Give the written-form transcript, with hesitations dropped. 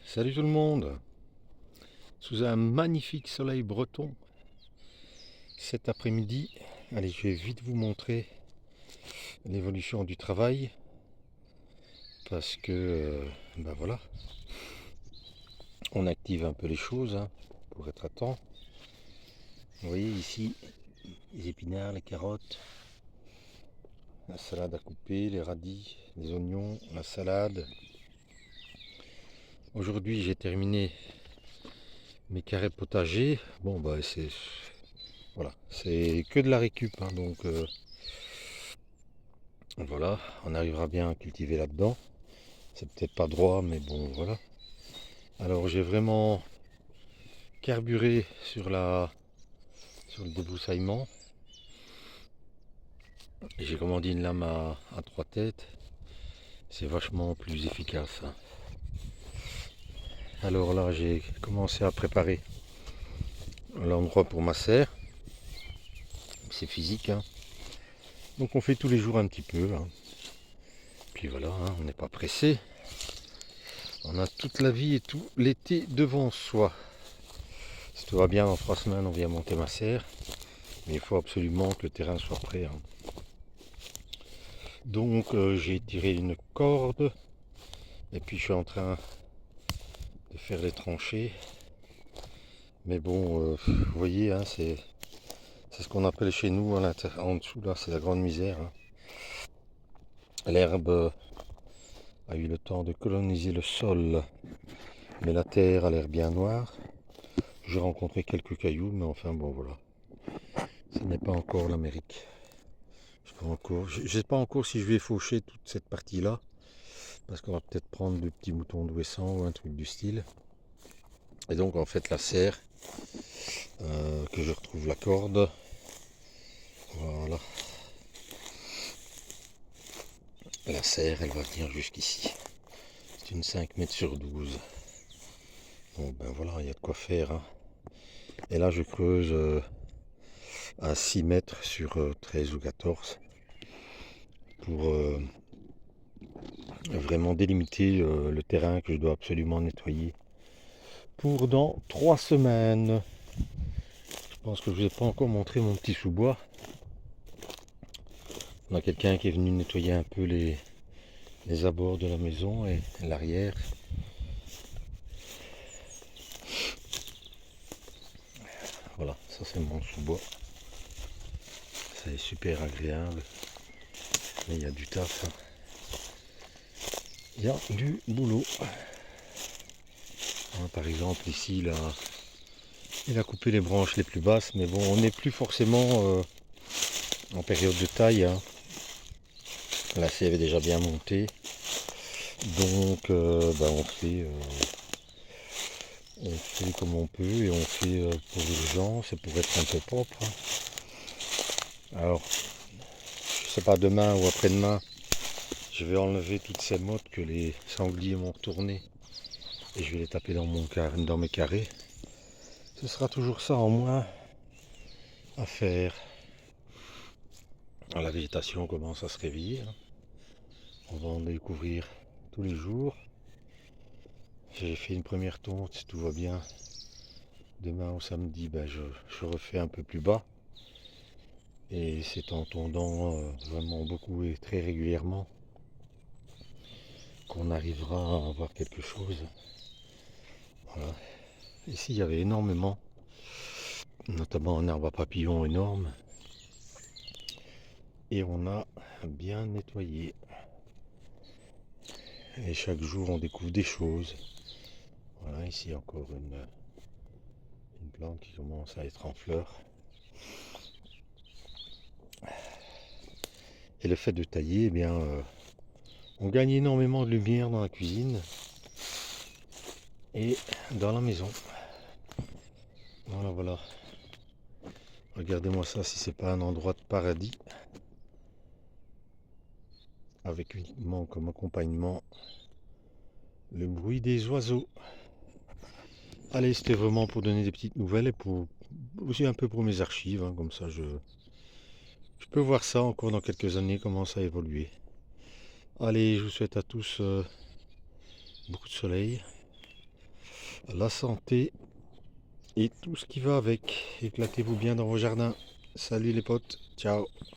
Salut tout le monde! Sous un magnifique soleil breton cet après-midi, allez, je vais vite vous montrer l'évolution du travail parce que ben voilà, on active un peu les choses pour être à temps. Vous voyez ici les épinards, les carottes, la salade à couper, les radis, les oignons, la salade. Aujourd'hui j'ai terminé mes carrés potagers. Bon bah c'est voilà, c'est que de la récup donc voilà, on arrivera bien à cultiver là-dedans. C'est peut-être pas droit, mais bon, voilà. Alors j'ai vraiment carburé sur le débroussaillement. J'ai commandé une lame à 3 têtes. C'est vachement plus efficace. Alors là, j'ai commencé à préparer l'endroit pour ma serre. C'est physique. Donc on fait tous les jours un petit peu. Puis voilà, on n'est pas pressé. On a toute la vie et tout l'été devant soi. Si tout va bien, dans 3 semaines, on vient monter ma serre. Mais il faut absolument que le terrain soit prêt. Donc j'ai tiré une corde et puis je suis en train de faire les tranchées. Mais bon, vous voyez, c'est ce qu'on appelle chez nous en dessous là, c'est la grande misère. L'herbe a eu le temps de coloniser le sol, mais la terre a l'air bien noire. J'ai rencontré quelques cailloux, mais enfin bon voilà. Ce n'est pas encore l'Amérique. Je ne sais pas encore si je vais faucher toute cette partie là. Parce qu'on va peut-être prendre de petits moutons d'ouessant ou un truc du style. Et donc en fait la serre, que je retrouve la corde. Voilà. La serre, elle va venir jusqu'ici. C'est une 5 mètres sur 12. Donc ben voilà, il y a de quoi faire. Et là je creuse à 6 mètres sur 13 ou 14 pour vraiment délimiter le terrain que je dois absolument nettoyer pour dans 3 semaines. Je pense que je vous ai pas encore montré mon petit sous-bois. On a quelqu'un qui est venu nettoyer un peu les abords de la maison et l'arrière. Voilà, ça c'est mon sous-bois. C'est super agréable. Mais il y a du taf. Il y a du boulot. Par exemple ici, là, il a coupé les branches les plus basses. Mais bon, on n'est plus forcément en période de taille. La sève est déjà bien montée. Donc on fait comme on peut et on fait pour l'urgence et pour être un peu propre. Alors, je sais pas, demain ou après-demain, je vais enlever toutes ces mottes que les sangliers m'ont retournées et je vais les taper dans mes carrés. Ce sera toujours ça en moins à faire. Alors, la végétation commence à se réveiller. On va en découvrir tous les jours. J'ai fait une première tonte, si tout va bien. Demain au samedi, je refais un peu plus bas. Et c'est en tondant vraiment beaucoup et très régulièrement qu'on arrivera à avoir quelque chose. Voilà. Ici, il y avait énormément, notamment un arbre à papillons énorme. Et on a bien nettoyé. Et chaque jour, on découvre des choses. Voilà, ici encore une plante qui commence à être en fleurs. Et le fait de tailler, eh bien, on gagne énormément de lumière dans la cuisine et dans la maison. Voilà, voilà. Regardez-moi ça, si c'est pas un endroit de paradis. Avec uniquement comme accompagnement le bruit des oiseaux. Allez, c'était vraiment pour donner des petites nouvelles et pour aussi un peu pour mes archives, comme ça je peux voir ça encore dans quelques années, comment ça a évolué. Allez, je vous souhaite à tous beaucoup de soleil la santé et tout ce qui va avec. Éclatez-vous bien dans vos jardins. Salut les potes, ciao.